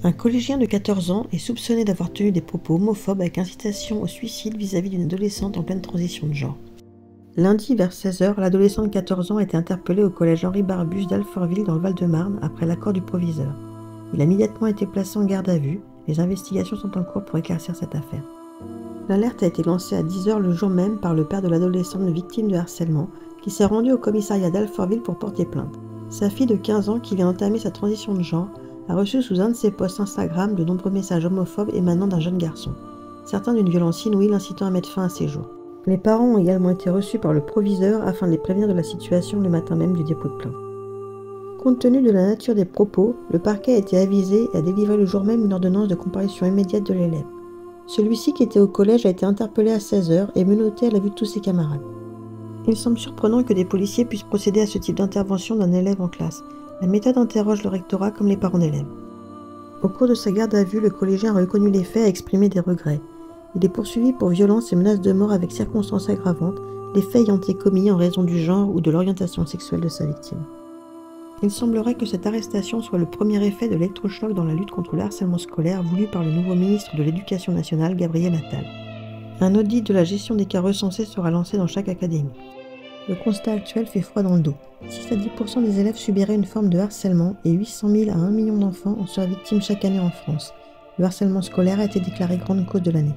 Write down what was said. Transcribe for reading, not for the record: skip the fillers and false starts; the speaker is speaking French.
Un collégien de 14 ans est soupçonné d'avoir tenu des propos homophobes avec incitation au suicide vis-à-vis d'une adolescente en pleine transition de genre. Lundi, vers 16 h, l'adolescent de 14 ans a été interpellé au collège Henri Barbusse d'Alfortville dans le Val-de-Marne après l'accord du proviseur. Il a immédiatement été placé en garde à vue. Les investigations sont en cours pour éclaircir cette affaire. L'alerte a été lancée à 10 h le jour même par le père de l'adolescente victime de harcèlement qui s'est rendu au commissariat d'Alfortville pour porter plainte. Sa fille de 15 ans, qui vient d'entamer sa transition de genre, a reçu sous un de ses posts Instagram de nombreux messages homophobes émanant d'un jeune garçon, certains d'une violence inouïe l'incitant à mettre fin à ses jours. Les parents ont également été reçus par le proviseur afin de les prévenir de la situation le matin même du dépôt de plainte. Compte tenu de la nature des propos, le parquet a été avisé et a délivré le jour même une ordonnance de comparution immédiate de l'élève. Celui-ci, qui était au collège, a été interpellé à 16 h et menotté à la vue de tous ses camarades. Il semble surprenant que des policiers puissent procéder à ce type d'intervention d'un élève en classe. La méthode interroge le rectorat comme les parents d'élèves. Au cours de sa garde à vue, le collégien a reconnu les faits et a exprimé des regrets. Il est poursuivi pour violence et menace de mort avec circonstances aggravantes, les faits ayant été commis en raison du genre ou de l'orientation sexuelle de sa victime. Il semblerait que cette arrestation soit le premier effet de l'électrochoc dans la lutte contre le harcèlement scolaire voulu par le nouveau ministre de l'Éducation nationale, Gabriel Attal. Un audit de la gestion des cas recensés sera lancé dans chaque académie. Le constat actuel fait froid dans le dos. 6 à 10% des élèves subiraient une forme de harcèlement et 800 000 à 1 million d'enfants en seraient victimes chaque année en France. Le harcèlement scolaire a été déclaré grande cause de l'année.